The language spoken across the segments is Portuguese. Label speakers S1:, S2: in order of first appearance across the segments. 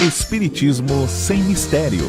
S1: Espiritismo sem mistério.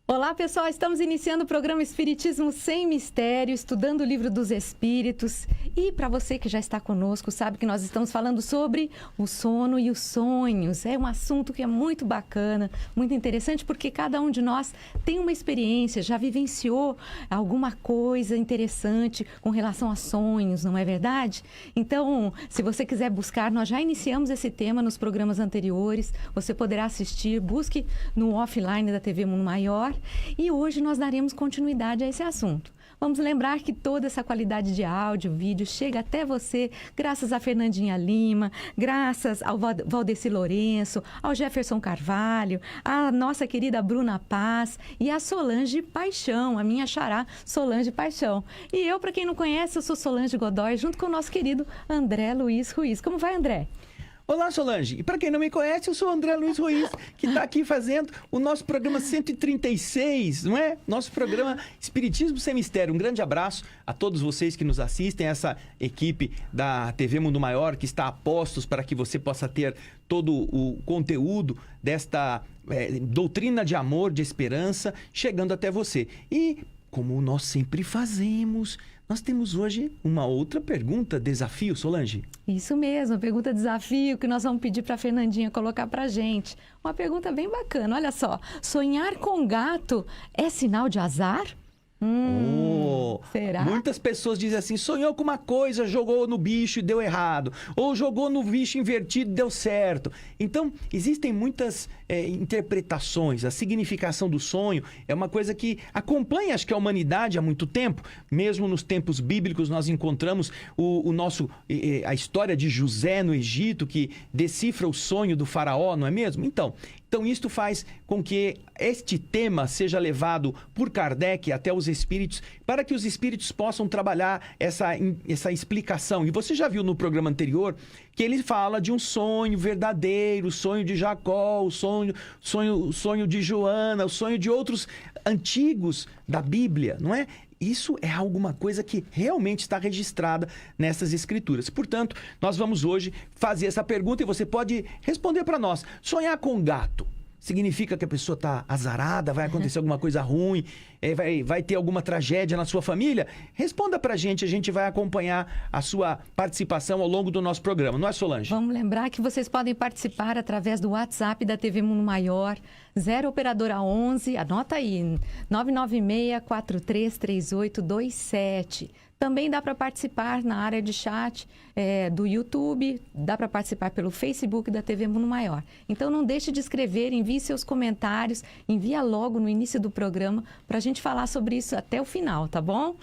S2: Olá pessoal, estamos iniciando o programa Espiritismo Sem Mistério, estudando o Livro dos Espíritos. E para você que já está conosco, sabe que nós estamos falando sobre o sono e os sonhos. É um assunto que é muito bacana, muito interessante, porque cada um de nós tem uma experiência, já vivenciou alguma coisa interessante com relação a sonhos, não é verdade? Então, se você quiser buscar, nós já iniciamos esse tema nos programas anteriores, você poderá assistir, busque no offline da TV Mundo Maior. E hoje nós daremos continuidade a esse assunto. Vamos lembrar que toda essa qualidade de áudio, vídeo, chega até você graças a Fernandinha Lima, graças ao Valdeci Lourenço, ao Jefferson Carvalho, à nossa querida Bruna Paz e a Solange Paixão, a minha xará Solange Paixão. E eu, para quem não conhece, eu sou Solange Godoy, junto com o nosso querido André Luiz Ruiz. Como vai, André?
S3: Olá, Solange. E para quem não me conhece, eu sou o André Luiz Ruiz, que está aqui fazendo o nosso programa 136, não é? Nosso programa Espiritismo Sem Mistério. Um grande abraço a todos vocês que nos assistem, essa equipe da TV Mundo Maior, que está a postos para que você possa ter todo o conteúdo desta doutrina de amor, de esperança, chegando até você. E, como nós sempre fazemos, nós temos hoje uma outra pergunta, desafio, Solange.
S2: Isso mesmo, pergunta desafio que nós vamos pedir para a Fernandinha colocar para a gente. Uma pergunta bem bacana, olha só. Sonhar com gato é sinal de azar? Será?
S3: Muitas pessoas dizem assim, sonhou com uma coisa, jogou no bicho e deu errado. Ou jogou no bicho invertido e deu certo. Então, existem muitas interpretações. A significação do sonho é uma coisa que acompanha, acho que a humanidade há muito tempo. Mesmo nos tempos bíblicos, nós encontramos a história de José no Egito, que decifra o sonho do faraó, não é mesmo? Então, isto faz com que este tema seja levado por Kardec até os espíritos, para que os espíritos possam trabalhar essa explicação. E você já viu no programa anterior que ele fala de um sonho verdadeiro, o sonho de Jacó, o sonho de Joana, o sonho de outros antigos da Bíblia, não é? Isso é alguma coisa que realmente está registrada nessas escrituras. Portanto, nós vamos hoje fazer essa pergunta e você pode responder para nós. Sonhar com gato significa que a pessoa está azarada, vai acontecer alguma coisa ruim, vai ter alguma tragédia na sua família? Responda para a gente vai acompanhar a sua participação ao longo do nosso programa, não é, Solange?
S2: Vamos lembrar que vocês podem participar através do WhatsApp da TV Mundo Maior, 0 Operadora 11, anota aí, 996-433827. Também dá para participar na área de chat do YouTube, dá para participar pelo Facebook da TV Mundo Maior. Então não deixe de escrever, envie seus comentários, envia logo no início do programa para a gente falar sobre isso até o final, tá bom?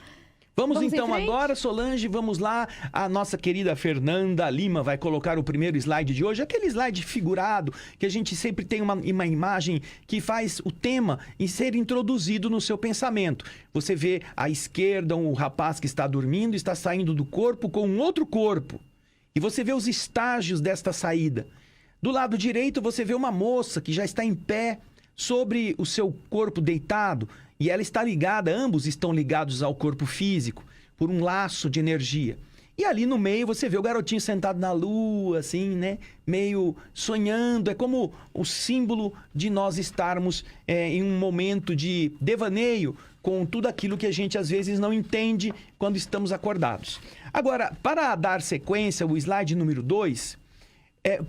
S3: Vamos então agora, Solange, vamos lá. A nossa querida Fernanda Lima vai colocar o primeiro slide de hoje. Aquele slide figurado, que a gente sempre tem uma imagem que faz o tema em ser introduzido no seu pensamento. Você vê à esquerda um rapaz que está dormindo, está saindo do corpo com um outro corpo. E você vê os estágios desta saída. Do lado direito você vê uma moça que já está em pé sobre o seu corpo deitado. E ela está ligada, ambos estão ligados ao corpo físico, por um laço de energia. E ali no meio você vê o garotinho sentado na lua, assim, né? Meio sonhando. É como o símbolo de nós estarmos em um momento de devaneio com tudo aquilo que a gente às vezes não entende quando estamos acordados. Agora, para dar sequência, o slide número 2,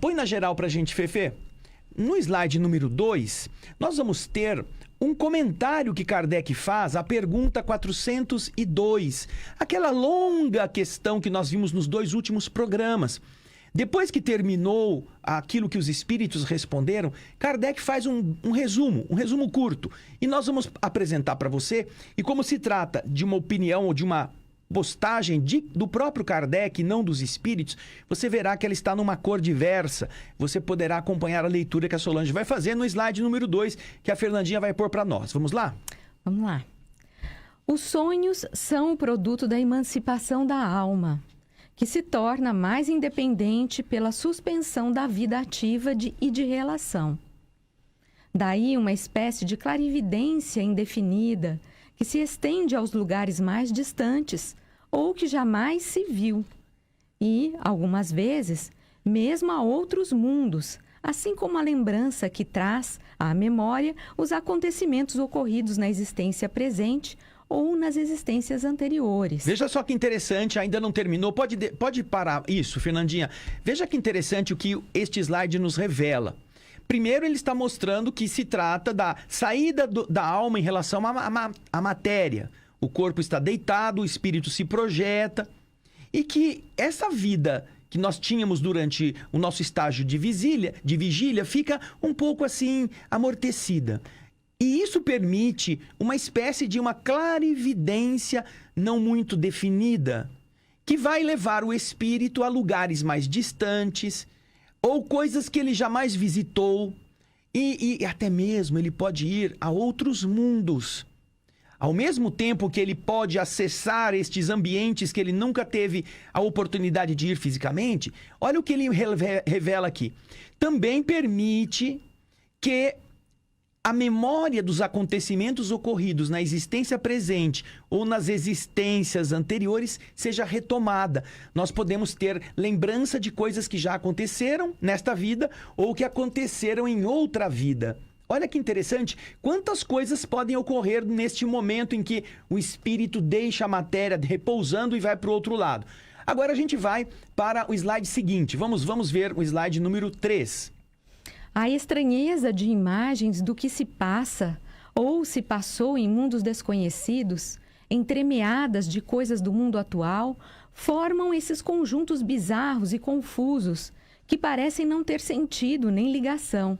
S3: põe na geral pra gente, Fefe. No slide número 2, nós vamos ter um comentário que Kardec faz à pergunta 402, aquela longa questão que nós vimos nos 2 últimos programas. Depois que terminou aquilo que os espíritos responderam, Kardec faz um resumo curto. E nós vamos apresentar para você, e como se trata de uma opinião ou de uma postagem do próprio Kardec, não dos espíritos, você verá que ela está numa cor diversa. Você poderá acompanhar a leitura que a Solange vai fazer no slide número 2, que a Fernandinha vai pôr para nós. Vamos lá?
S2: Vamos lá. Os sonhos são o produto da emancipação da alma, que se torna mais independente pela suspensão da vida ativa e de relação. Daí uma espécie de clarividência indefinida que se estende aos lugares mais distantes ou que jamais se viu. E, algumas vezes, mesmo a outros mundos, assim como a lembrança que traz à memória os acontecimentos ocorridos na existência presente ou nas existências anteriores.
S3: Veja só que interessante, ainda não terminou. Pode parar isso, Fernandinha. Veja que interessante o que este slide nos revela. Primeiro, ele está mostrando que se trata da saída da alma em relação à matéria. O corpo está deitado, o espírito se projeta. E que essa vida que nós tínhamos durante o nosso estágio de vigília fica um pouco assim amortecida. E isso permite uma espécie de uma clarividência não muito definida, que vai levar o espírito a lugares mais distantes, ou coisas que ele jamais visitou, e até mesmo ele pode ir a outros mundos. Ao mesmo tempo que ele pode acessar estes ambientes que ele nunca teve a oportunidade de ir fisicamente, olha o que ele revela aqui. Também permite que a memória dos acontecimentos ocorridos na existência presente ou nas existências anteriores seja retomada. Nós podemos ter lembrança de coisas que já aconteceram nesta vida ou que aconteceram em outra vida. Olha que interessante, quantas coisas podem ocorrer neste momento em que o espírito deixa a matéria repousando e vai para o outro lado. Agora a gente vai para o slide seguinte. Vamos ver o slide número 3.
S2: A estranheza de imagens do que se passa ou se passou em mundos desconhecidos, entremeadas de coisas do mundo atual, formam esses conjuntos bizarros e confusos que parecem não ter sentido nem ligação.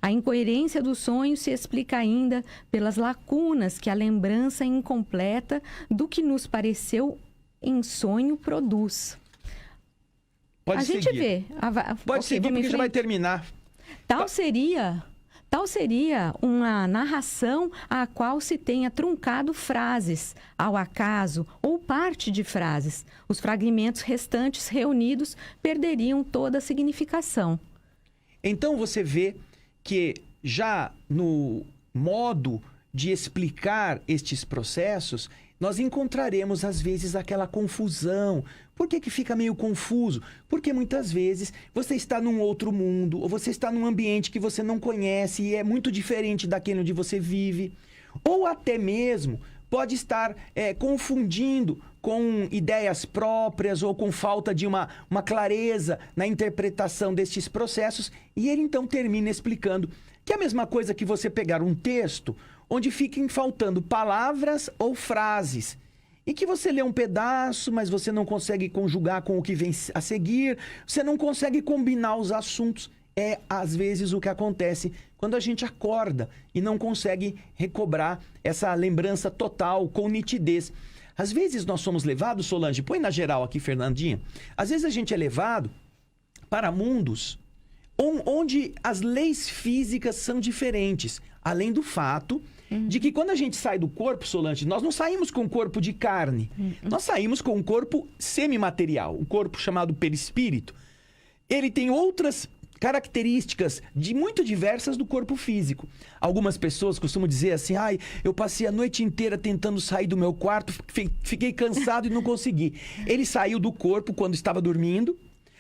S2: A incoerência do sonho se explica ainda pelas lacunas que a lembrança incompleta do que nos pareceu em sonho produz.
S3: Pode
S2: a
S3: seguir.
S2: Gente vê.
S3: Pode seguir porque já vai terminar.
S2: Tal seria uma narração a qual se tenha truncado frases, ao acaso ou parte de frases. Os fragmentos restantes reunidos perderiam toda a significação.
S3: Então você vê que já no modo de explicar estes processos, nós encontraremos às vezes aquela confusão. Por que fica meio confuso? Porque muitas vezes você está num outro mundo, ou você está num ambiente que você não conhece e é muito diferente daquele onde você vive. Ou até mesmo pode estar confundindo com ideias próprias ou com falta de uma clareza na interpretação destes processos. E ele então termina explicando que é a mesma coisa que você pegar um texto onde fiquem faltando palavras ou frases. E que você lê um pedaço, mas você não consegue conjugar com o que vem a seguir, você não consegue combinar os assuntos. É, às vezes, o que acontece quando a gente acorda e não consegue recobrar essa lembrança total, com nitidez. Às vezes, nós somos levados, Solange, põe na geral aqui, Fernandinha. Às vezes, a gente é levado para mundos onde as leis físicas são diferentes, além do fato de que quando a gente sai do corpo, Solange, nós não saímos com um corpo de carne, nós saímos com um corpo semimaterial, um corpo chamado perispírito. Ele tem outras características muito diversas do corpo físico. Algumas pessoas costumam dizer assim, eu passei a noite inteira tentando sair do meu quarto, fiquei cansado e não consegui. Ele saiu do corpo quando estava dormindo,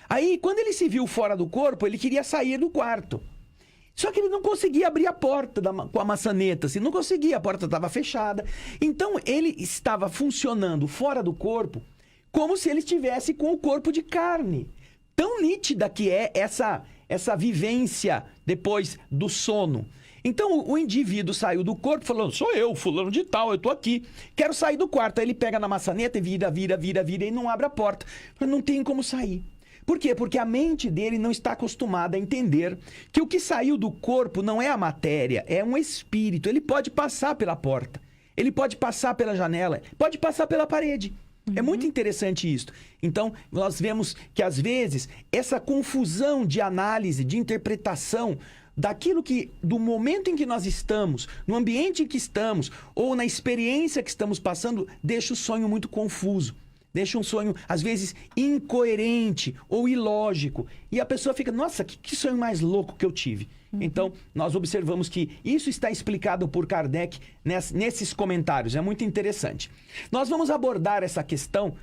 S3: aí quando ele se viu fora do corpo, ele queria sair do quarto. Só que ele não conseguia abrir a porta com a maçaneta, assim, não conseguia, a porta estava fechada. Então, ele estava funcionando fora do corpo como se ele estivesse com o corpo de carne. Tão nítida que é essa vivência depois do sono. Então, o indivíduo saiu do corpo falando, sou eu, fulano de tal, eu tô aqui, quero sair do quarto. Aí ele pega na maçaneta e vira e não abre a porta. Não tem como sair. Por quê? Porque a mente dele não está acostumada a entender que o que saiu do corpo não é a matéria, é um espírito. Ele pode passar pela porta, ele pode passar pela janela, pode passar pela parede. É muito interessante isso. Então, nós vemos que, às vezes, essa confusão de análise, de interpretação daquilo que, do momento em que nós estamos, no ambiente em que estamos, ou na experiência que estamos passando, deixa o sonho muito confuso. Deixa um sonho, às vezes, incoerente ou ilógico. E a pessoa fica, nossa, que sonho mais louco que eu tive. Então, nós observamos que isso está explicado por Kardec nesses comentários. É muito interessante. Nós vamos abordar essa questão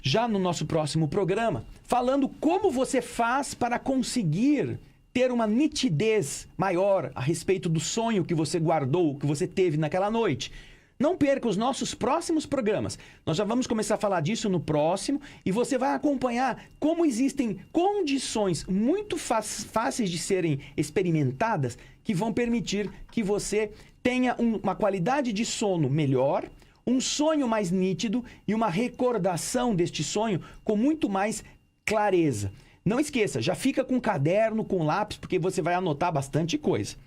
S3: já no nosso próximo programa, falando como você faz para conseguir ter uma nitidez maior a respeito do sonho que você guardou, que você teve naquela noite. Não perca os nossos próximos programas. Nós já vamos começar a falar disso no próximo e você vai acompanhar como existem condições muito fáceis de serem experimentadas que vão permitir que você tenha uma qualidade de sono melhor, um sonho mais nítido e uma recordação deste sonho com muito mais clareza. Não esqueça, já fica com caderno, com lápis, porque você vai anotar bastante coisa.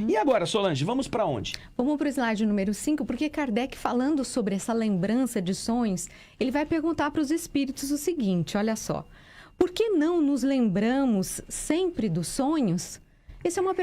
S3: E agora, Solange, vamos para onde?
S2: Vamos para o slide número 5, porque Kardec, falando sobre essa lembrança de sonhos, ele vai perguntar para os espíritos o seguinte, olha só. Por que não nos lembramos sempre dos sonhos? Essa é uma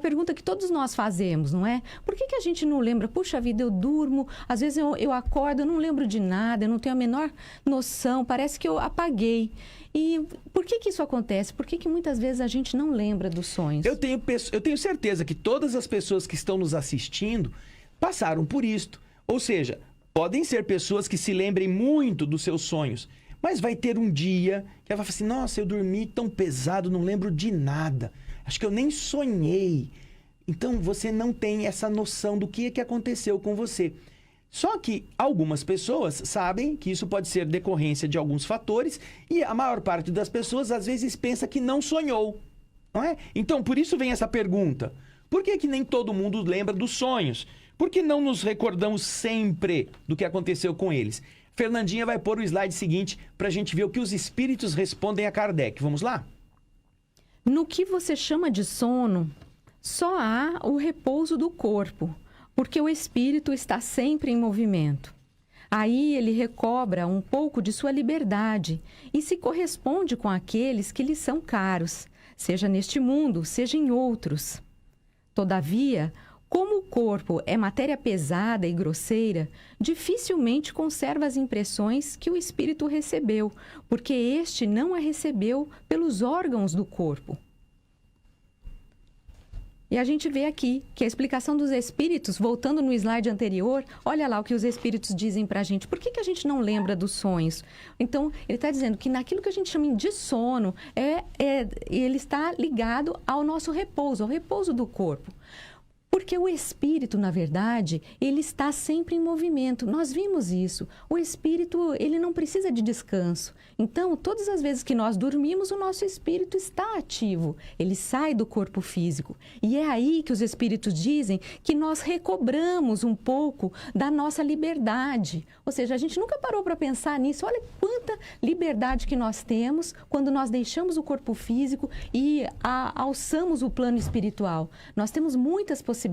S2: pergunta que todos nós fazemos, não é? Por que a gente não lembra? Puxa vida, eu durmo, às vezes eu acordo, eu não lembro de nada, eu não tenho a menor noção, parece que eu apaguei. E por que isso acontece? Por que muitas vezes a gente não lembra dos sonhos?
S3: Eu tenho certeza que todas as pessoas que estão nos assistindo passaram por isto. Ou seja, podem ser pessoas que se lembrem muito dos seus sonhos, mas vai ter um dia que ela vai falar assim, nossa, eu dormi tão pesado, não lembro de nada. Acho que eu nem sonhei. Então, você não tem essa noção do que aconteceu com você. Só que algumas pessoas sabem que isso pode ser decorrência de alguns fatores e a maior parte das pessoas, às vezes, pensa que não sonhou, não é? Então, por isso vem essa pergunta. Por que nem todo mundo lembra dos sonhos? Por que não nos recordamos sempre do que aconteceu com eles? Fernandinha vai pôr o slide seguinte para a gente ver o que os espíritos respondem a Kardec. Vamos lá?
S2: No que você chama de sono, só há o repouso do corpo, porque o espírito está sempre em movimento. Aí ele recobra um pouco de sua liberdade e se corresponde com aqueles que lhe são caros, seja neste mundo, seja em outros. Todavia, como o corpo é matéria pesada e grosseira, dificilmente conserva as impressões que o espírito recebeu, porque este não a recebeu pelos órgãos do corpo. E a gente vê aqui que a explicação dos espíritos, voltando no slide anterior, olha lá o que os espíritos dizem para a gente. Por que a gente não lembra dos sonhos? Então, ele está dizendo que naquilo que a gente chama de sono, ele está ligado ao nosso repouso, ao repouso do corpo. Porque o espírito, na verdade, ele está sempre em movimento. Nós vimos isso. O espírito, ele não precisa de descanso. Então, todas as vezes que nós dormimos, o nosso espírito está ativo. Ele sai do corpo físico. E é aí que os espíritos dizem que nós recobramos um pouco da nossa liberdade. Ou seja, a gente nunca parou para pensar nisso. Olha quanta liberdade que nós temos quando nós deixamos o corpo físico e alçamos o plano espiritual. Nós temos muitas possibilidades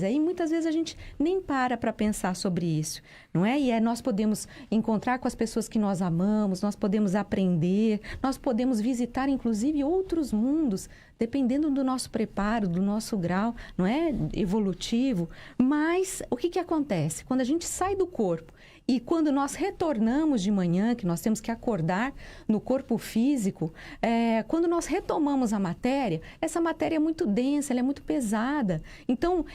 S2: aí, muitas vezes a gente nem para pensar sobre isso, não é? E nós podemos encontrar com as pessoas que nós amamos, nós podemos aprender, nós podemos visitar, inclusive, outros mundos, dependendo do nosso preparo, do nosso grau, não é? Evolutivo. Mas o que acontece? Quando a gente sai do corpo e quando nós retornamos de manhã, que nós temos que acordar no corpo físico, quando nós retomamos a matéria, essa matéria é muito densa, ela é muito pesada. Então,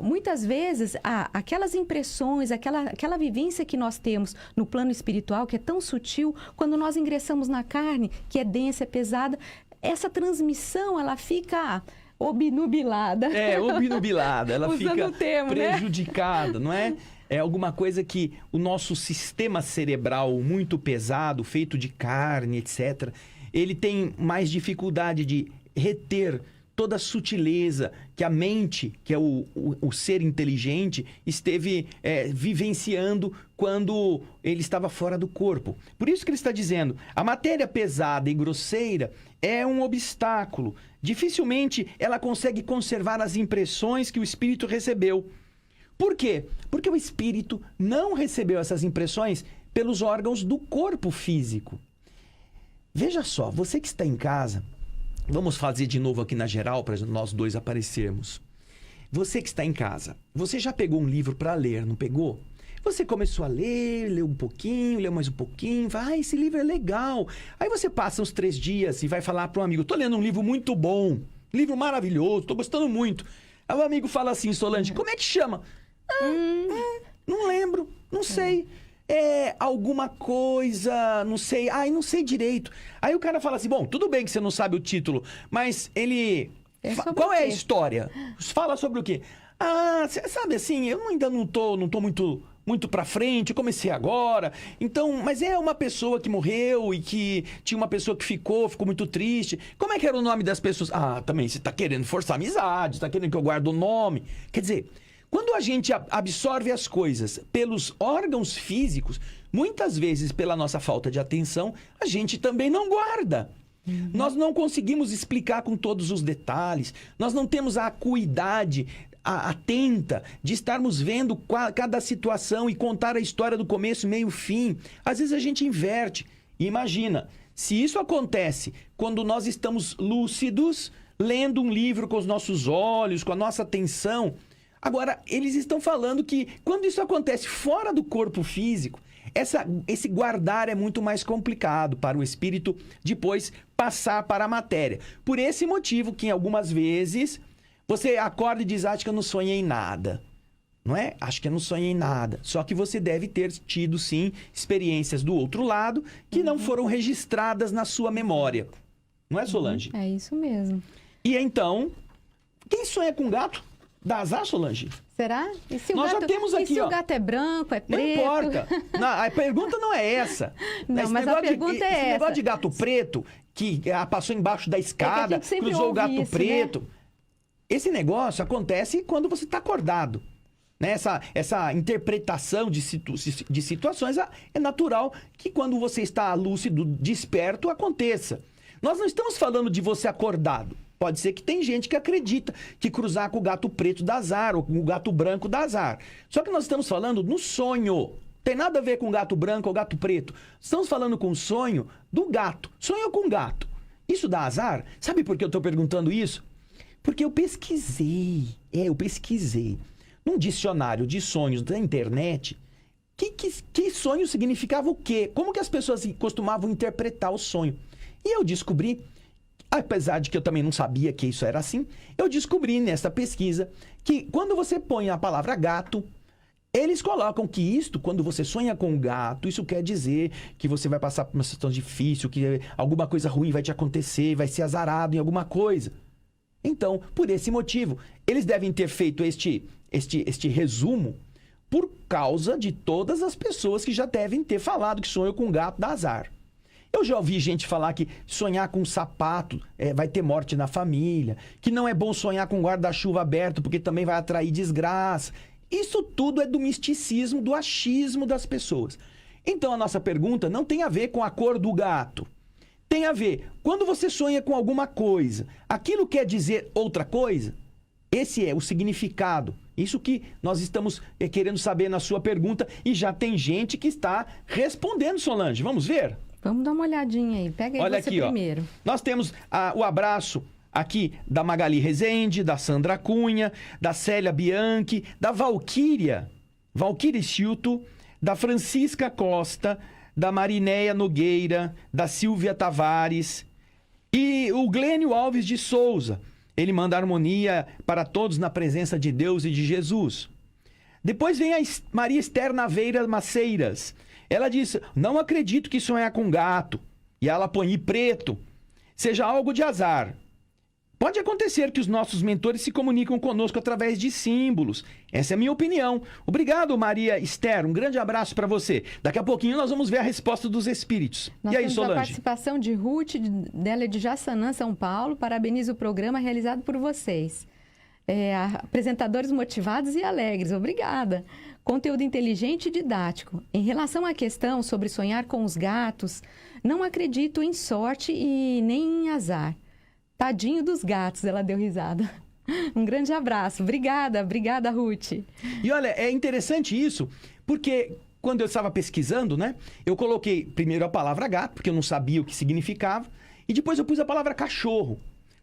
S2: muitas vezes, aquelas impressões, aquela vivência que nós temos no plano espiritual, que é tão sutil, quando nós ingressamos na carne, que é densa, é pesada, essa transmissão, ela fica obnubilada.
S3: Obnubilada. Ela fica
S2: termo,
S3: prejudicada, não é? É alguma coisa que o nosso sistema cerebral muito pesado, feito de carne, etc., ele tem mais dificuldade de reter toda a sutileza que a mente, que é o ser inteligente, esteve vivenciando quando ele estava fora do corpo. Por isso que ele está dizendo, a matéria pesada e grosseira é um obstáculo. Dificilmente ela consegue conservar as impressões que o espírito recebeu. Por quê? Porque o espírito não recebeu essas impressões pelos órgãos do corpo físico. Veja só, você que está em casa, vamos fazer de novo aqui na geral para nós dois aparecermos. Você que está em casa, você já pegou um livro para ler, não pegou? Você começou a ler, leu um pouquinho, leu mais um pouquinho, vai, esse livro é legal. Aí você passa uns 3 dias e vai falar para um amigo, estou lendo um livro muito bom. livro maravilhoso, estou gostando muito. Aí o amigo fala assim, Solange, como é que chama? Não lembro, não sei. É alguma coisa, não sei. Não sei direito. Aí o cara fala assim, bom, tudo bem que você não sabe o título, mas ele... Qual é a história? Fala sobre o quê? Você sabe assim, eu ainda não tô muito pra frente, eu comecei agora. Então, mas é uma pessoa que morreu e que tinha uma pessoa que ficou muito triste. Como é que era o nome das pessoas? Também você tá querendo forçar amizade, tá querendo que eu guarde o nome. Quer dizer, quando a gente absorve as coisas pelos órgãos físicos, muitas vezes pela nossa falta de atenção, a gente também não guarda. Nós não conseguimos explicar com todos os detalhes, nós não temos a acuidade atenta de estarmos vendo cada situação e contar a história do começo, meio, fim. Às vezes a gente inverte. E imagina, se isso acontece quando nós estamos lúcidos, lendo um livro com os nossos olhos, com a nossa atenção. Agora, eles estão falando que quando isso acontece fora do corpo físico, esse guardar é muito mais complicado para o espírito depois passar para a matéria. Por esse motivo que algumas vezes você acorda e diz, acho que eu não sonhei nada. Não é? Acho que eu não sonhei nada. Só que você deve ter tido, sim, experiências do outro lado que não foram registradas na sua memória. Não é, Solange?
S2: É isso mesmo.
S3: E então, quem sonha com gato? Dá azar, Solange?
S2: Será? E se o
S3: Nós
S2: gato,
S3: já temos aqui,
S2: e se o gato é branco, é preto?
S3: Não importa. A pergunta não é essa.
S2: Não, mas a pergunta é essa.
S3: Esse negócio de gato preto, que passou embaixo da escada, cruzou o gato preto. Né? Esse negócio acontece quando você está acordado. Né? Essa interpretação de situações é natural que quando você está lúcido, desperto, aconteça. Nós não estamos falando de você acordado. Pode ser que tem gente que acredita que cruzar com o gato preto dá azar ou com o gato branco dá azar. Só que nós estamos falando no sonho. Tem nada a ver com gato branco ou gato preto. Estamos falando com o sonho do gato. Sonhou com gato. Isso dá azar? Sabe por que eu estou perguntando isso? Porque eu pesquisei. Eu pesquisei. Num dicionário de sonhos da internet, que sonho significava o quê? Como que as pessoas costumavam interpretar o sonho? E eu descobri, apesar de que eu também não sabia que isso era assim, eu descobri nessa pesquisa que quando você põe a palavra gato, eles colocam que isto, quando você sonha com um gato, isso quer dizer que você vai passar por uma situação difícil, que alguma coisa ruim vai te acontecer, vai ser azarado em alguma coisa. Então, por esse motivo, eles devem ter feito este resumo por causa de todas as pessoas que já devem ter falado que sonham com um gato dá azar. Eu já ouvi gente falar que sonhar com um sapato vai ter morte na família, que não é bom sonhar com um guarda-chuva aberto porque também vai atrair desgraça. Isso tudo é do misticismo, do achismo das pessoas. Então a nossa pergunta não tem a ver com a cor do gato. Tem a ver, quando você sonha com alguma coisa, aquilo quer dizer outra coisa? Esse é o significado. Isso que nós estamos querendo saber na sua pergunta e já tem gente que está respondendo, Solange. Vamos ver?
S2: Vamos dar uma olhadinha aí. Pega aí. Olha você aqui, primeiro.
S3: Nós temos o abraço aqui da Magali Rezende, da Sandra Cunha, da Célia Bianchi, da Valquíria Schilto, da Francisca Costa, da Marinéia Nogueira, da Silvia Tavares e o Glênio Alves de Souza. Ele manda harmonia para todos na presença de Deus e de Jesus. Depois vem a Maria Esther Naveira Maceiras. Ela diz, não acredito que sonhar com gato, e ela põe "e preto", seja algo de azar. Pode acontecer que os nossos mentores se comunicam conosco através de símbolos. Essa é a minha opinião. Obrigado, Maria Esther. Um grande abraço para você. Daqui a pouquinho nós vamos ver a resposta dos espíritos.
S2: Nós
S3: e aí,
S2: temos
S3: Solange?
S2: A participação de Ruth, dela é de Jaçanã, São Paulo. Parabenizo o programa realizado por vocês. Apresentadores motivados e alegres. Obrigada. Conteúdo inteligente e didático. Em relação à questão sobre sonhar com os gatos, não acredito em sorte e nem em azar. Tadinho dos gatos, ela deu risada. Um grande abraço. Obrigada, Ruth.
S3: E olha, é interessante isso, porque quando eu estava pesquisando, né, eu coloquei primeiro a palavra gato, porque eu não sabia o que significava, e depois eu pus a palavra cachorro.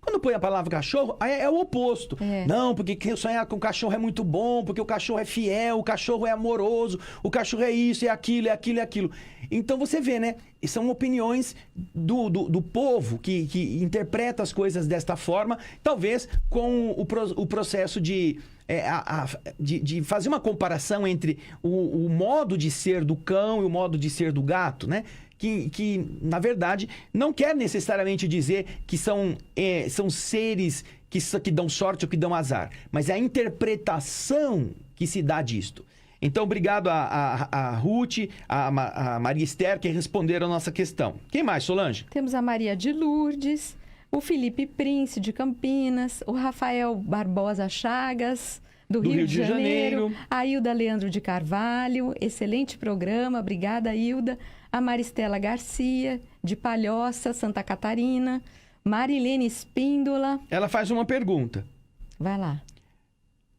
S3: Quando põe a palavra cachorro, aí é o oposto. Não, porque sonhar com cachorro é muito bom, porque o cachorro é fiel, o cachorro é amoroso, o cachorro é isso, é aquilo, é aquilo, é aquilo. Então você vê, né? São opiniões do povo que interpreta as coisas desta forma, talvez com o processo de fazer uma comparação entre o modo de ser do cão e o modo de ser do gato, né? Que na verdade, não quer necessariamente dizer que são seres que dão sorte ou que dão azar, mas é a interpretação que se dá disto. Então, obrigado a Ruth, a Maria Esther, que responderam a nossa questão. Quem mais, Solange?
S2: Temos a Maria de Lourdes, o Felipe Prince, de Campinas, o Rafael Barbosa Chagas, do Rio de Janeiro, a Hilda Leandro de Carvalho, excelente programa, obrigada, Hilda. A Maristela Garcia, de Palhoça, Santa Catarina, Marilene Espíndola.
S3: Ela faz uma pergunta.
S2: Vai lá.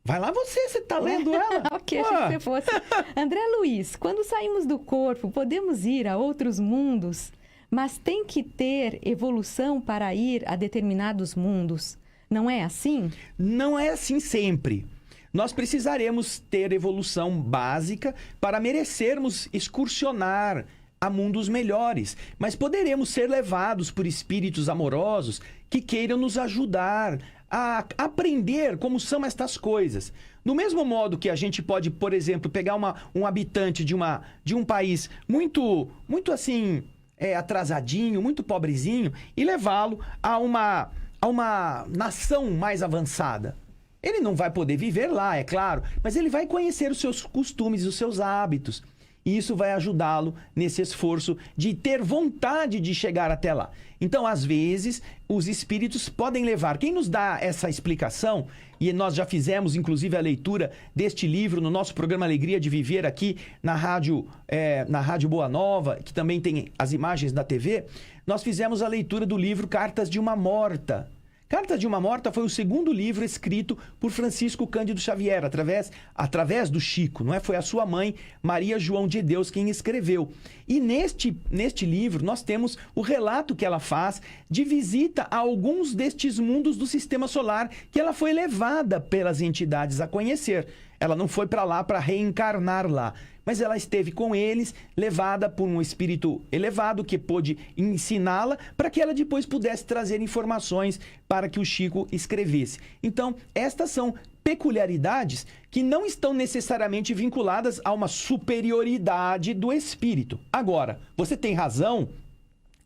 S3: Vai lá você tá lendo ela.
S2: Ok, achei que você fosse. André Luiz, quando saímos do corpo, podemos ir a outros mundos, mas tem que ter evolução para ir a determinados mundos. Não é assim?
S3: Não é assim sempre. Nós precisaremos ter evolução básica para merecermos excursionar a mundos melhores, mas poderemos ser levados por espíritos amorosos que queiram nos ajudar a aprender como são estas coisas. Do mesmo modo que a gente pode, por exemplo, pegar um habitante de um país muito assim, atrasadinho, muito pobrezinho, e levá-lo a uma nação mais avançada. Ele não vai poder viver lá, é claro, mas ele vai conhecer os seus costumes, os seus hábitos. E isso vai ajudá-lo nesse esforço de ter vontade de chegar até lá. Então, às vezes, os espíritos podem levar. Quem nos dá essa explicação, e nós já fizemos, inclusive, a leitura deste livro no nosso programa Alegria de Viver aqui na Rádio Boa Nova, que também tem as imagens da TV, nós fizemos a leitura do livro Cartas de uma Morta. Cartas de uma Morta foi o segundo livro escrito por Francisco Cândido Xavier, através do Chico, não é? Foi a sua mãe, Maria João de Deus, quem escreveu. E neste livro nós temos o relato que ela faz de visita a alguns destes mundos do Sistema Solar que ela foi levada pelas entidades a conhecer. Ela não foi para lá para reencarnar lá, mas ela esteve com eles, levada por um espírito elevado que pôde ensiná-la para que ela depois pudesse trazer informações para que o Chico escrevesse. Então, estas são peculiaridades que não estão necessariamente vinculadas a uma superioridade do espírito. Agora, você tem razão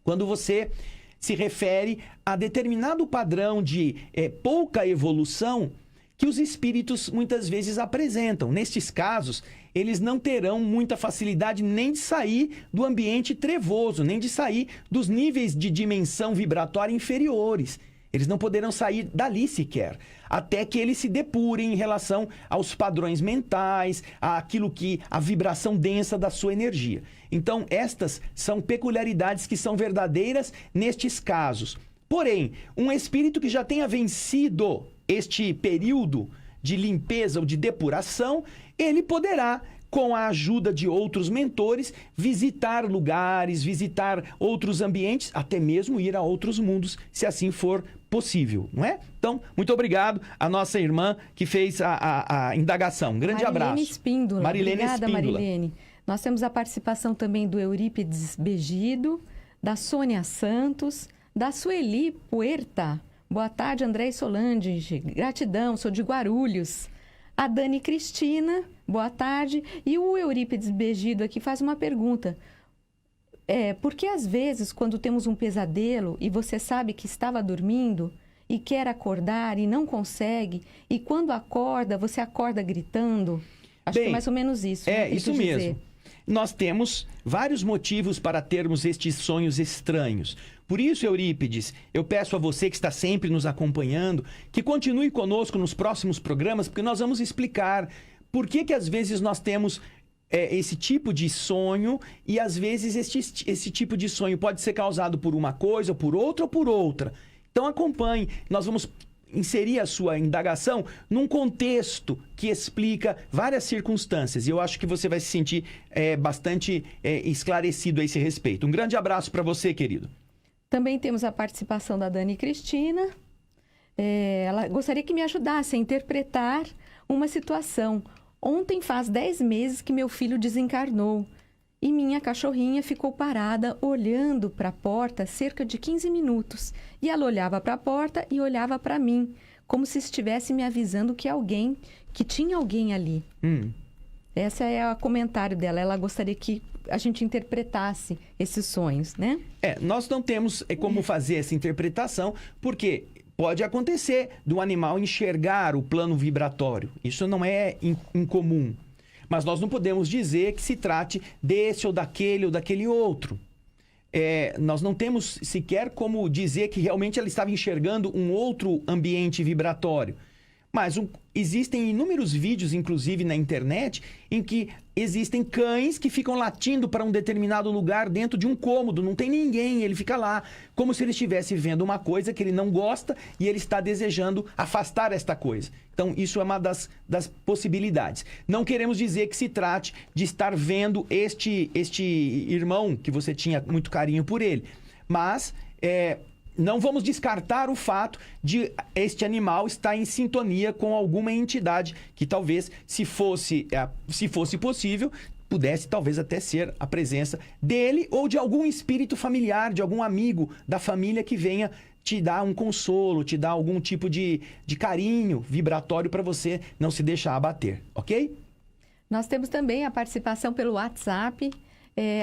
S3: quando você se refere a determinado padrão de pouca evolução que os espíritos muitas vezes apresentam. Nestes casos, eles não terão muita facilidade nem de sair do ambiente trevoso, nem de sair dos níveis de dimensão vibratória inferiores. Eles não poderão sair dali sequer, até que eles se depurem em relação aos padrões mentais, a vibração densa da sua energia. Então, estas são peculiaridades que são verdadeiras nestes casos. Porém, um espírito que já tenha vencido este período de limpeza ou de depuração, ele poderá, com a ajuda de outros mentores, visitar lugares, visitar outros ambientes, até mesmo ir a outros mundos, se assim for possível, não é? Então, muito obrigado à nossa irmã que fez a indagação. Um grande abraço.
S2: Espíndola.
S3: Marilene
S2: Obrigada,
S3: Espíndola.
S2: Marilene. Nós temos a participação também do Eurípides Begido, da Sônia Santos, da Sueli Puerta. Boa tarde, André e Solange. Gratidão, sou de Guarulhos. A Dani Cristina, boa tarde. E o Eurípides Begido aqui faz uma pergunta. Por que às vezes, quando temos um pesadelo e você sabe que estava dormindo e quer acordar e não consegue, e quando acorda, você acorda gritando? Acho que é mais ou menos isso.
S3: É, isso mesmo. Dizer. Nós temos vários motivos para termos estes sonhos estranhos. Por isso, Eurípides, eu peço a você que está sempre nos acompanhando, que continue conosco nos próximos programas, porque nós vamos explicar por que às vezes nós temos esse tipo de sonho e às vezes esse tipo de sonho pode ser causado por uma coisa, por outra ou por outra. Então acompanhe, nós vamos inserir a sua indagação num contexto que explica várias circunstâncias. E eu acho que você vai se sentir bastante esclarecido a esse respeito. Um grande abraço para você, querido.
S2: Também temos a participação da Dani Cristina. ela gostaria que me ajudasse a interpretar uma situação. Ontem faz 10 meses que meu filho desencarnou e minha cachorrinha ficou parada olhando para a porta cerca de 15 minutos. E ela olhava para a porta e olhava para mim, como se estivesse me avisando que tinha alguém ali. Esse é o comentário dela. Ela gostaria que a gente interpretasse esses sonhos, né?
S3: Nós não temos como fazer essa interpretação, porque pode acontecer do animal enxergar o plano vibratório. Isso não é incomum. Mas nós não podemos dizer que se trate desse ou daquele outro. Nós não temos sequer como dizer que realmente ela estava enxergando um outro ambiente vibratório. Mas existem inúmeros vídeos, inclusive na internet, em que existem cães que ficam latindo para um determinado lugar dentro de um cômodo. Não tem ninguém, ele fica lá, como se ele estivesse vendo uma coisa que ele não gosta e ele está desejando afastar esta coisa. Então, isso é uma das possibilidades. Não queremos dizer que se trate de estar vendo este irmão, que você tinha muito carinho por ele. Mas não vamos descartar o fato de este animal estar em sintonia com alguma entidade que talvez, se fosse possível, pudesse talvez até ser a presença dele ou de algum espírito familiar, de algum amigo da família que venha te dar um consolo, te dar algum tipo de carinho vibratório para você não se deixar abater, ok?
S2: Nós temos também a participação pelo WhatsApp,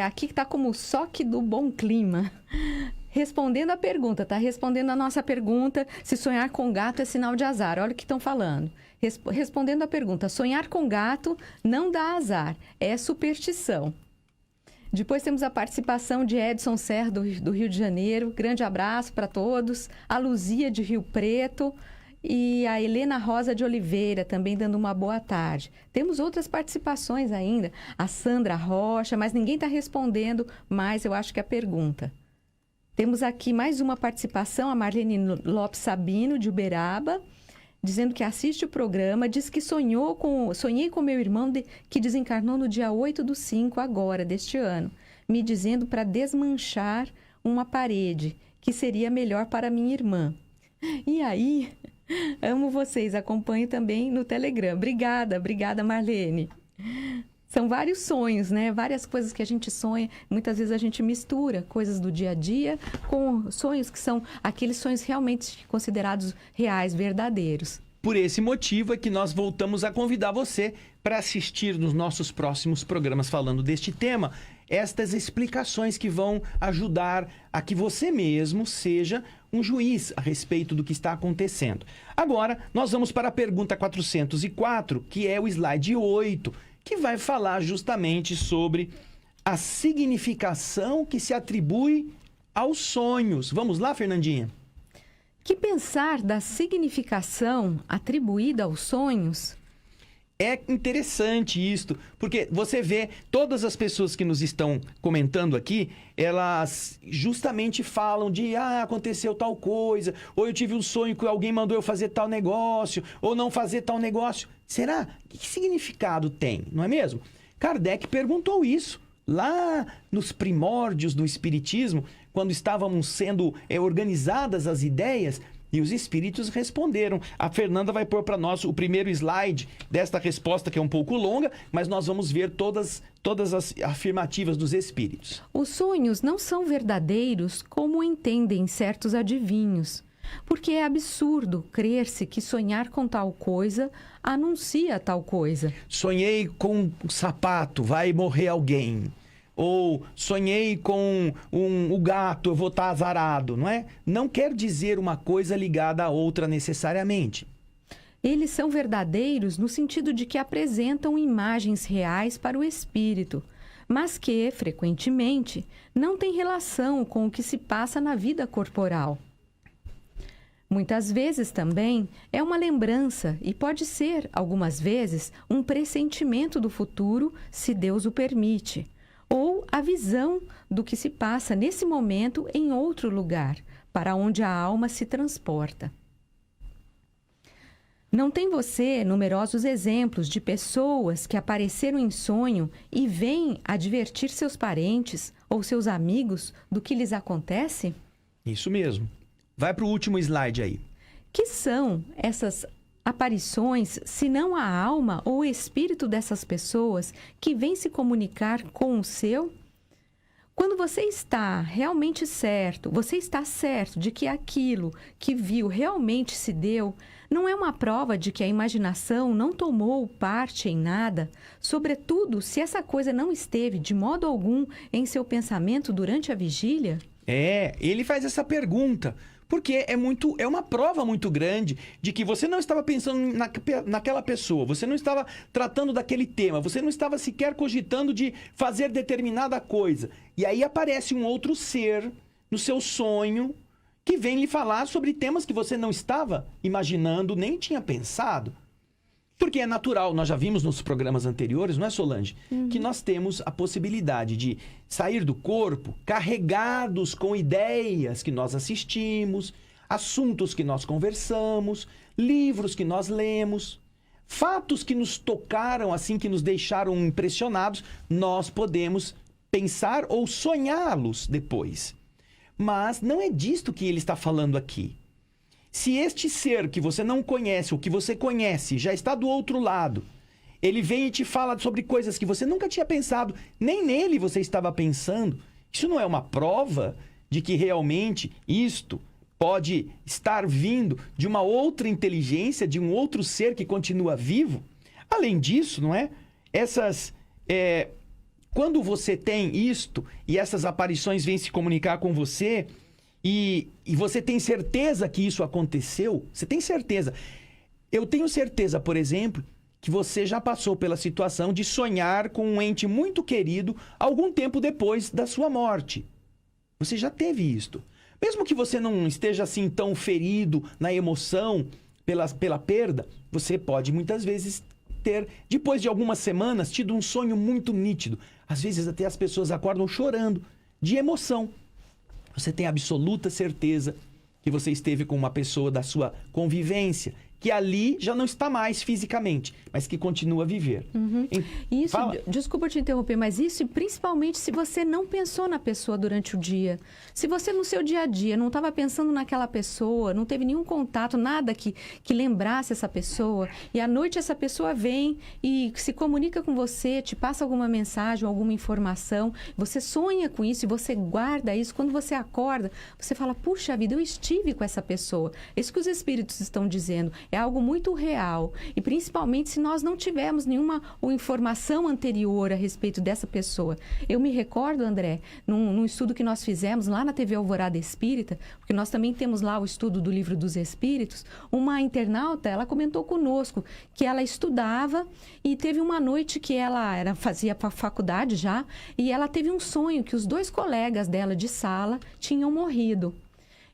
S2: aqui que está como SOC do Bom Clima. Respondendo a pergunta, está respondendo a nossa pergunta, se sonhar com gato é sinal de azar. Olha o que estão falando. Respondendo a pergunta, sonhar com gato não dá azar, é superstição. Depois temos a participação de Edson Serra, do Rio de Janeiro. Grande abraço para todos. A Luzia, de Rio Preto. E a Helena Rosa de Oliveira, também dando uma boa tarde. Temos outras participações ainda. A Sandra Rocha, mas ninguém está respondendo mais, eu acho que a pergunta. Temos aqui mais uma participação, a Marlene Lopes Sabino, de Uberaba, dizendo que assiste o programa, diz que sonhei com meu irmão que desencarnou no dia 8/5 agora, deste ano, me dizendo para desmanchar uma parede, que seria melhor para minha irmã. E aí, amo vocês, acompanho também no Telegram. Obrigada, Marlene. São vários sonhos, né? Várias coisas que a gente sonha. Muitas vezes a gente mistura coisas do dia a dia com sonhos que são aqueles sonhos realmente considerados reais, verdadeiros.
S3: Por esse motivo é que nós voltamos a convidar você para assistir nos nossos próximos programas falando deste tema, estas explicações que vão ajudar a que você mesmo seja um juiz a respeito do que está acontecendo. Agora, nós vamos para a pergunta 404, que é o slide 8, que vai falar justamente sobre a significação que se atribui aos sonhos. Vamos lá, Fernandinha?
S2: Que pensar da significação atribuída aos sonhos?
S3: É interessante isto, porque você vê todas as pessoas que nos estão comentando aqui, elas justamente falam de aconteceu tal coisa, ou eu tive um sonho que alguém mandou eu fazer tal negócio, ou não fazer tal negócio. Será? Que significado tem, não é mesmo? Kardec perguntou isso lá nos primórdios do Espiritismo, quando estavam sendo organizadas as ideias, e os espíritos responderam. A Fernanda vai pôr para nós o primeiro slide desta resposta, que é um pouco longa, mas nós vamos ver todas as afirmativas dos espíritos.
S2: Os sonhos não são verdadeiros como entendem certos adivinhos, porque é absurdo crer-se que sonhar com tal coisa anuncia tal coisa.
S3: Sonhei com um sapato, vai morrer alguém. Ou sonhei com o gato, eu vou estar azarado, não é? Não quer dizer uma coisa ligada à outra necessariamente.
S2: Eles são verdadeiros no sentido de que apresentam imagens reais para o espírito, mas que, frequentemente, não têm relação com o que se passa na vida corporal. Muitas vezes também é uma lembrança e pode ser, algumas vezes, um pressentimento do futuro, se Deus o permite. Ou a visão do que se passa nesse momento em outro lugar, para onde a alma se transporta. Não tem você numerosos exemplos de pessoas que apareceram em sonho e vêm advertir seus parentes ou seus amigos do que lhes acontece?
S3: Isso mesmo. Vai para o último slide aí.
S2: que são essas aparições, se não a alma ou o espírito dessas pessoas que vem se comunicar com o seu? Quando você está realmente certo, você está certo de que aquilo que viu realmente se deu, não é uma prova de que a imaginação não tomou parte em nada, sobretudo se essa coisa não esteve de modo algum em seu pensamento durante a vigília?
S3: Ele faz essa pergunta, porque é uma prova muito grande de que você não estava pensando naquela pessoa, você não estava tratando daquele tema, você não estava sequer cogitando de fazer determinada coisa. E aí aparece um outro ser no seu sonho que vem lhe falar sobre temas que você não estava imaginando, nem tinha pensado. Porque é natural, nós já vimos nos programas anteriores, não é, Solange? Que nós temos a possibilidade de sair do corpo carregados com ideias que nós assistimos, assuntos que nós conversamos, livros que nós lemos, fatos que nos tocaram, assim, que nos deixaram impressionados, nós podemos pensar ou sonhá-los depois. Mas não é disto que ele está falando aqui. Se este ser que você não conhece, ou que você conhece, já está do outro lado, ele vem e te fala sobre coisas que você nunca tinha pensado, nem nele você estava pensando, isso não é uma prova de que realmente isto pode estar vindo de uma outra inteligência, de um outro ser que continua vivo? Além disso, não é? Quando você tem isto e essas aparições vêm se comunicar com você, e você tem certeza que isso aconteceu? Você tem certeza? Eu tenho certeza, por exemplo, que você já passou pela situação de sonhar com um ente muito querido algum tempo depois da sua morte. Você já teve isto. Mesmo que você não esteja assim tão ferido na emoção pela perda, você pode muitas vezes ter, depois de algumas semanas, tido um sonho muito nítido. Às vezes até as pessoas acordam chorando de emoção. Você tem absoluta certeza que você esteve com uma pessoa da sua convivência, que ali já não está mais fisicamente, mas que continua a viver.
S2: Isso, desculpa te interromper, mas isso principalmente se você não pensou na pessoa durante o dia. Se você no seu dia a dia não estava pensando naquela pessoa, não teve nenhum contato, nada que lembrasse essa pessoa, e à noite essa pessoa vem e se comunica com você, te passa alguma mensagem, alguma informação, você sonha com isso e você guarda isso. Quando você acorda, você fala, puxa vida, eu estive com essa pessoa. É isso que os espíritos estão dizendo. É algo muito real. E principalmente se nós não tivermos nenhuma informação anterior a respeito dessa pessoa. Eu me recordo, André, num estudo que nós fizemos lá na TV Alvorada Espírita, porque nós também temos lá o estudo do Livro dos Espíritos, uma internauta, ela comentou conosco que ela estudava e teve uma noite que ela fazia faculdade já, e ela teve um sonho que os 2 colegas dela de sala tinham morrido.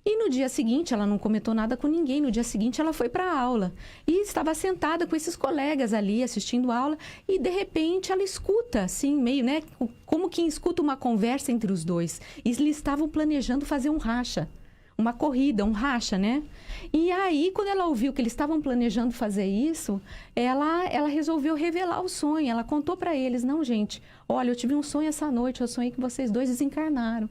S2: E no dia seguinte, ela não comentou nada com ninguém. No dia seguinte, ela foi para a aula. E estava sentada com esses colegas ali, assistindo a aula. E, de repente, ela escuta, assim, meio, né? Como quem escuta uma conversa entre os dois. E eles estavam planejando fazer um racha. Uma corrida, um racha, né? E aí, quando ela ouviu que eles estavam planejando fazer isso, ela resolveu revelar o sonho. Ela contou para eles, não, gente, olha, eu tive um sonho essa noite. Eu sonhei que vocês 2 desencarnaram.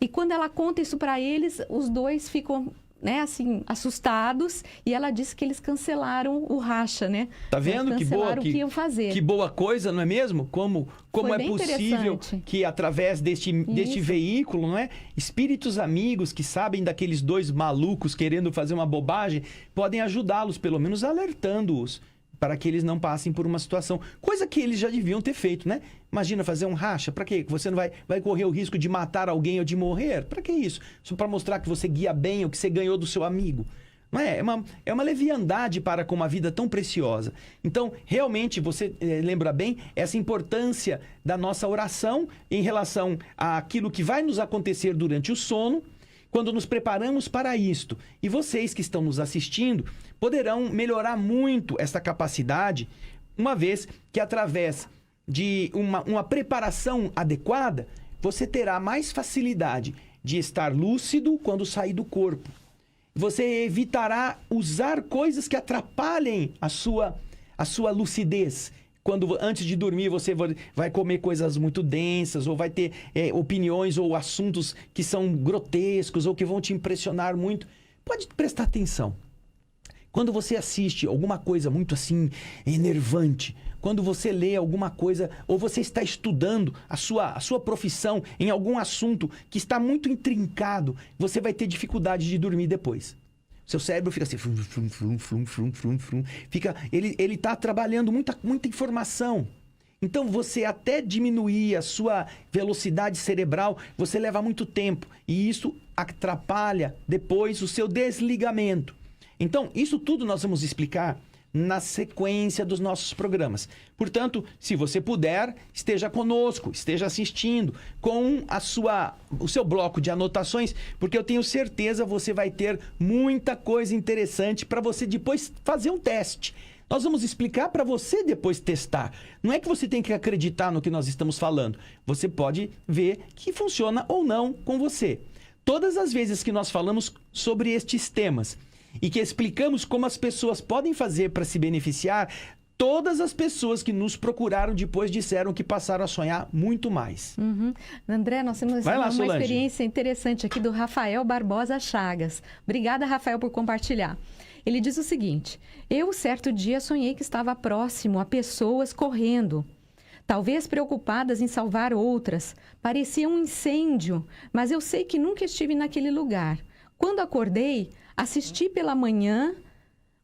S2: E quando ela conta isso para eles, os 2 ficam, né, assim, assustados. E ela disse que eles cancelaram o racha, né?
S3: Tá vendo que boa,
S2: o que iam fazer.
S3: Que boa coisa, não é mesmo? Como é possível que através deste veículo, não é? Espíritos amigos que sabem daqueles 2 malucos querendo fazer uma bobagem, podem ajudá-los, pelo menos alertando-os, para que eles não passem por uma situação. Coisa que eles já deviam ter feito, né? Imagina fazer um racha, para quê? Você não vai correr o risco de matar alguém ou de morrer? Para que isso? Só para mostrar que você guia bem o que você ganhou do seu amigo. Não é? É uma leviandade para com uma vida tão preciosa. Então, realmente, você lembra bem essa importância da nossa oração em relação àquilo que vai nos acontecer durante o sono, quando nos preparamos para isto. E vocês que estão nos assistindo poderão melhorar muito essa capacidade, uma vez que através de uma preparação adequada, você terá mais facilidade de estar lúcido quando sair do corpo. Você evitará usar coisas que atrapalhem a sua lucidez. Quando antes de dormir você vai comer coisas muito densas, ou vai ter opiniões ou assuntos que são grotescos ou que vão te impressionar muito. Pode prestar atenção. Quando você assiste alguma coisa muito assim, enervante, quando você lê alguma coisa, ou você está estudando a sua profissão em algum assunto que está muito intrincado, você vai ter dificuldade de dormir depois. Seu cérebro fica assim, ele está trabalhando muita informação. Então, você até diminuir a sua velocidade cerebral, você leva muito tempo. E isso atrapalha depois o seu desligamento. Então, isso tudo nós vamos explicar na sequência dos nossos programas. Portanto, se você puder, esteja conosco, esteja assistindo com o seu bloco de anotações, porque eu tenho certeza você vai ter muita coisa interessante para você depois fazer um teste. Nós vamos explicar para você depois testar. Não é que você tem que acreditar no que nós estamos falando. Você pode ver que funciona ou não com você. Todas as vezes que nós falamos sobre estes temas e que explicamos como as pessoas podem fazer para se beneficiar, todas as pessoas que nos procuraram depois disseram que passaram a sonhar muito mais.
S2: André, nós temos uma
S3: Solange.
S2: experiência interessante aqui do Rafael Barbosa Chagas. Obrigada, Rafael, por compartilhar. Ele diz o seguinte: eu, certo dia, sonhei que estava próximo a pessoas correndo, talvez preocupadas em salvar outras. Parecia um incêndio, mas eu sei que nunca estive naquele lugar. Quando acordei, assisti pela manhã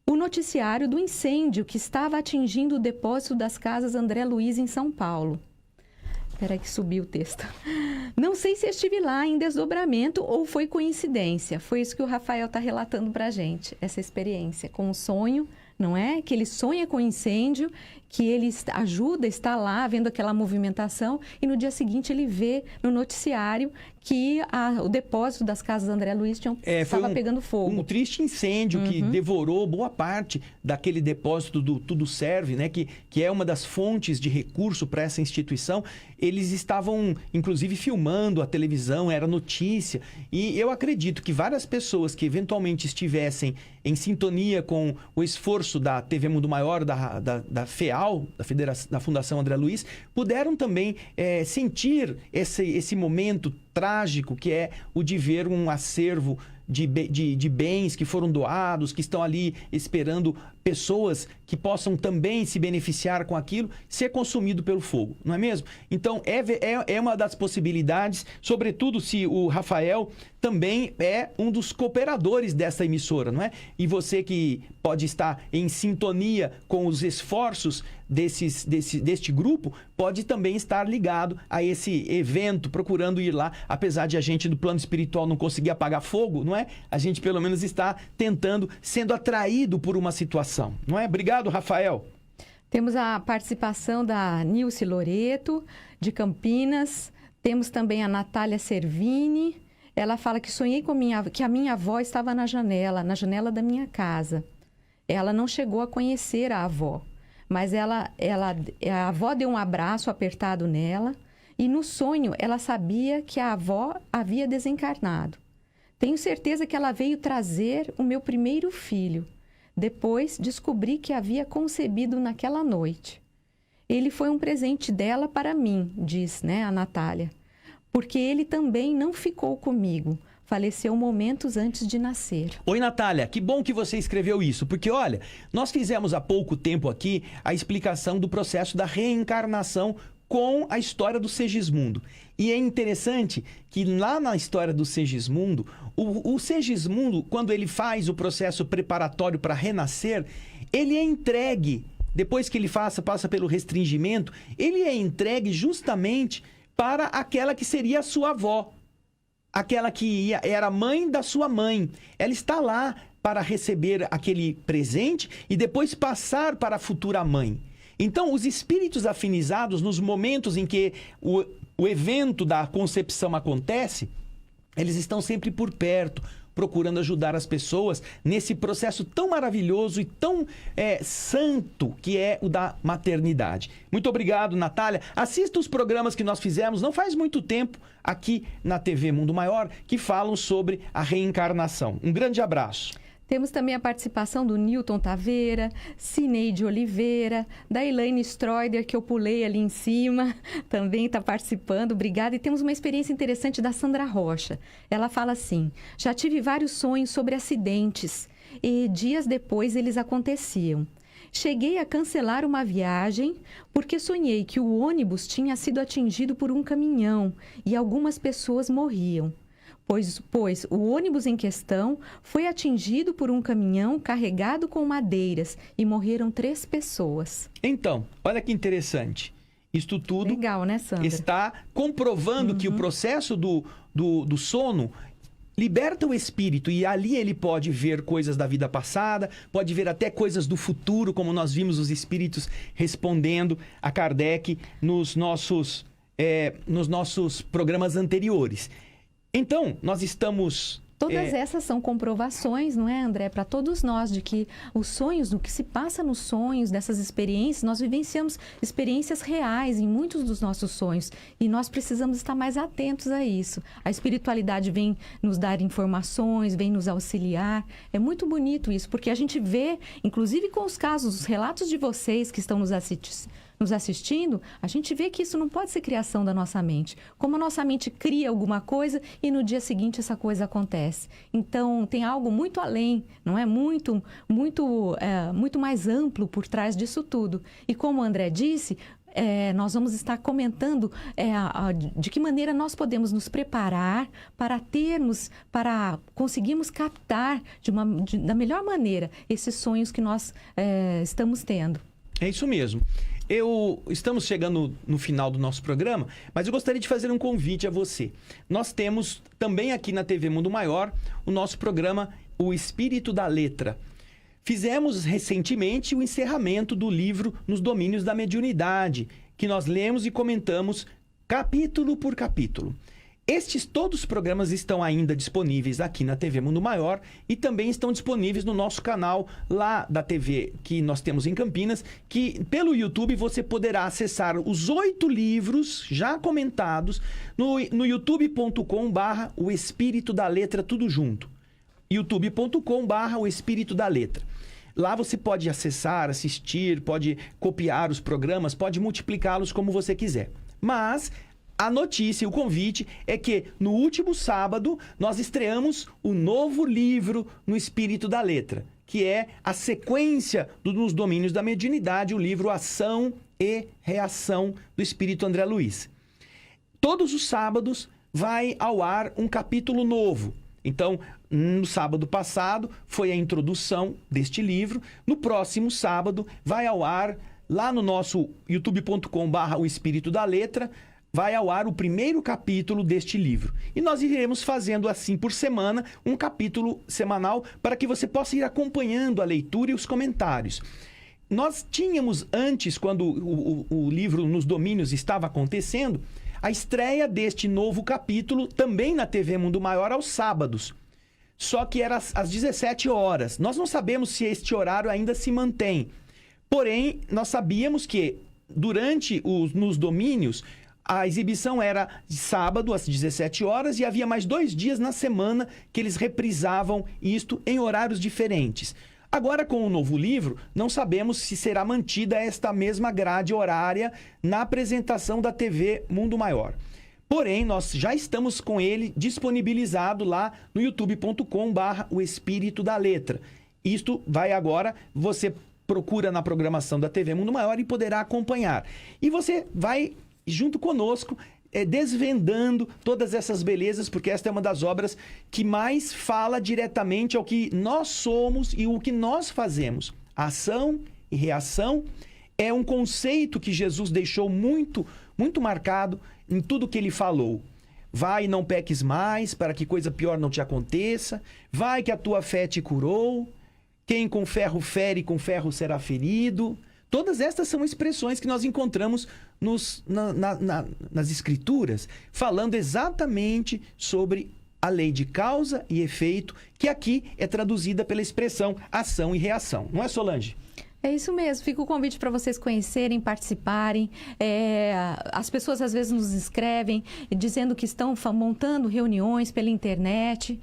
S2: o noticiário do incêndio que estava atingindo o depósito das casas André Luiz, em São Paulo. Espera aí que subiu o texto. Não sei se estive lá em desdobramento ou foi coincidência. Foi isso que o Rafael está relatando para a gente, essa experiência com o sonho, não é? Que ele sonha com incêndio, que ele ajuda, está lá vendo aquela movimentação e no dia seguinte ele vê no noticiário que o depósito das casas André Luiz estava pegando fogo.
S3: Um triste incêndio que devorou boa parte daquele depósito do Tudo Serve, né? Que é uma das fontes de recurso para essa instituição. Eles estavam, inclusive, filmando a televisão, era notícia. E eu acredito que várias pessoas que eventualmente estivessem em sintonia com o esforço da TV Mundo Maior, da FEAL, da Fundação André Luiz, puderam também sentir esse momento trágico que é o de ver um acervo de bens que foram doados, que estão ali esperando pessoas que possam também se beneficiar com aquilo, ser consumido pelo fogo, não é mesmo? Então, é uma das possibilidades, sobretudo se o Rafael também é um dos cooperadores dessa emissora, não é? E você que pode estar em sintonia com os esforços deste grupo, pode também estar ligado a esse evento, procurando ir lá, apesar de a gente do plano espiritual não conseguir apagar fogo, não é? A gente pelo menos está tentando, sendo atraído por uma situação, não é? Obrigado, Rafael.
S2: Temos a participação da Nilce Loreto, de Campinas. Temos também a Natália Servini. Ela fala que sonhei que a minha avó estava na janela da minha casa. Ela não chegou a conhecer a avó, mas a avó deu um abraço apertado nela e no sonho ela sabia que a avó havia desencarnado. Tenho certeza que ela veio trazer o meu primeiro filho. Depois descobri que havia concebido naquela noite. Ele foi um presente dela para mim, diz, né, a Natália, porque ele também não ficou comigo. Faleceu momentos antes de nascer.
S3: Oi, Natália, que bom que você escreveu isso, porque olha, nós fizemos há pouco tempo aqui a explicação do processo da reencarnação com a história do Segismundo. E é interessante que lá na história do Segismundo, o Segismundo, quando ele faz o processo preparatório para renascer, ele é entregue, depois que ele passa pelo restringimento, ele é entregue justamente para aquela que seria a sua avó. Aquela que era mãe da sua mãe. Ela está lá para receber aquele presente e depois passar para a futura mãe. Então, os espíritos afinizados, nos momentos em que o evento da concepção acontece, eles estão sempre por perto, procurando ajudar as pessoas nesse processo tão maravilhoso e tão santo que é o da maternidade. Muito obrigado, Natália. Assista os programas que nós fizemos, não faz muito tempo, aqui na TV Mundo Maior, que falam sobre a reencarnação. Um grande abraço.
S2: Temos também a participação do Newton Taveira, Cineide Oliveira, da Elaine Stroider, que eu pulei ali em cima, também está participando, obrigada. E temos uma experiência interessante da Sandra Rocha. Ela fala assim: já tive vários sonhos sobre acidentes e dias depois eles aconteciam. Cheguei a cancelar uma viagem porque sonhei que o ônibus tinha sido atingido por um caminhão e algumas pessoas morriam. Pois o ônibus em questão foi atingido por um caminhão carregado com madeiras e morreram 3 pessoas.
S3: Então, olha que interessante. Isto tudo
S2: legal, né, Sandra?
S3: Está comprovando que o processo do sono liberta o espírito e ali ele pode ver coisas da vida passada, pode ver até coisas do futuro, como nós vimos os espíritos respondendo a Kardec nos nossos programas anteriores. Então, nós estamos...
S2: Todas essas são comprovações, não é, André? Para todos nós, de que os sonhos, do que se passa nos sonhos, dessas experiências, nós vivenciamos experiências reais em muitos dos nossos sonhos. E nós precisamos estar mais atentos a isso. A espiritualidade vem nos dar informações, vem nos auxiliar. É muito bonito isso, porque a gente vê, inclusive com os casos, os relatos de vocês que estão nos assistindo, a gente vê que isso não pode ser criação da nossa mente. Como a nossa mente cria alguma coisa e no dia seguinte essa coisa acontece. Então, tem algo muito além, não é? Muito mais amplo por trás disso tudo. E como o André disse, nós vamos estar comentando de que maneira nós podemos nos preparar para conseguirmos captar da melhor maneira esses sonhos que nós estamos tendo.
S3: É isso mesmo. Estamos chegando no final do nosso programa, mas eu gostaria de fazer um convite a você. Nós temos também aqui na TV Mundo Maior o nosso programa O Espírito da Letra. Fizemos recentemente o encerramento do livro Nos Domínios da Mediunidade, que nós lemos e comentamos capítulo por capítulo. Todos os programas estão ainda disponíveis aqui na TV Mundo Maior e também estão disponíveis no nosso canal lá da TV que nós temos em Campinas, que pelo YouTube você poderá acessar os 8 livros já comentados no youtube.com/o Espírito da Letra, tudo junto. youtube.com/o Espírito da Letra. Lá você pode acessar, assistir, pode copiar os programas, pode multiplicá-los como você quiser. Mas a notícia, o convite é que no último sábado nós estreamos o novo livro no Espírito da Letra, que é a sequência dos domínios da mediunidade, o livro Ação e Reação do Espírito André Luiz. Todos os sábados vai ao ar um capítulo novo. Então, no sábado passado foi a introdução deste livro. No próximo sábado vai ao ar, lá no nosso youtube.com/o Espírito da Letra, vai ao ar o primeiro capítulo deste livro. E nós iremos fazendo assim por semana, um capítulo semanal, para que você possa ir acompanhando a leitura e os comentários. Nós tínhamos antes, quando o livro Nos Domínios estava acontecendo, a estreia deste novo capítulo também na TV Mundo Maior aos sábados. Só que era às 17 horas. Nós não sabemos se este horário ainda se mantém. Porém, nós sabíamos que nos domínios, a exibição era de sábado às 17 horas e havia mais 2 dias na semana que eles reprisavam isto em horários diferentes. Agora, com o novo livro, não sabemos se será mantida esta mesma grade horária na apresentação da TV Mundo Maior. Porém, nós já estamos com ele disponibilizado lá no youtube.com/o Espírito da Letra. Isto vai agora, você procura na programação da TV Mundo Maior e poderá acompanhar. E você vai junto conosco, desvendando todas essas belezas, porque esta é uma das obras que mais fala diretamente ao que nós somos e o que nós fazemos. Ação e reação é um conceito que Jesus deixou muito, muito marcado em tudo que ele falou. Vai e não peques mais, para que coisa pior não te aconteça. Vai que a tua fé te curou. Quem com ferro fere, com ferro será ferido. Todas estas são expressões que nós encontramos nas escrituras, falando exatamente sobre a lei de causa e efeito, que aqui é traduzida pela expressão ação e reação. Não é, Solange?
S2: É isso mesmo, fica o convite para vocês conhecerem, participarem. As pessoas às vezes nos escrevem dizendo que estão montando reuniões pela internet,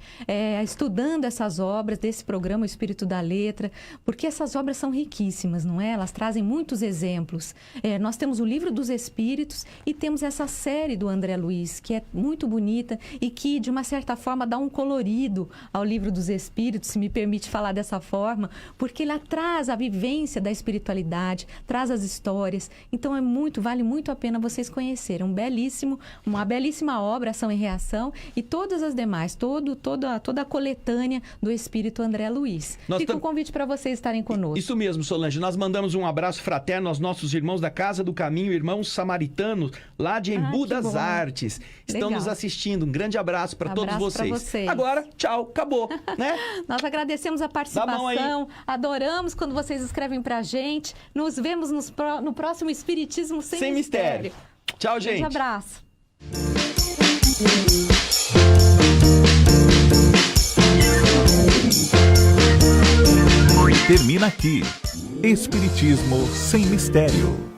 S2: estudando essas obras desse programa O Espírito da Letra, porque essas obras são riquíssimas, não é? Elas trazem muitos exemplos. Nós temos o Livro dos Espíritos e temos essa série do André Luiz, que é muito bonita e que, de uma certa forma, dá um colorido ao Livro dos Espíritos, se me permite falar dessa forma, porque ele traz a vivência da espiritualidade, traz as histórias. Então vale muito a pena vocês conhecerem. Uma belíssima obra, Ação e Reação, e todas as demais, toda a coletânea do Espírito André Luiz. Fica um convite para vocês estarem conosco.
S3: Isso mesmo, Solange. Nós mandamos um abraço fraterno aos nossos irmãos da Casa do Caminho, irmãos samaritanos, lá de Embu das Artes. Estão nos assistindo. Um grande abraço para todos vocês. Agora, tchau, acabou, né?
S2: Nós agradecemos a participação, adoramos quando vocês escrevem pra gente. Nos vemos no próximo Espiritismo Sem Mistério.
S3: Tchau, gente.
S2: Um abraço.
S1: Termina aqui. Espiritismo Sem Mistério.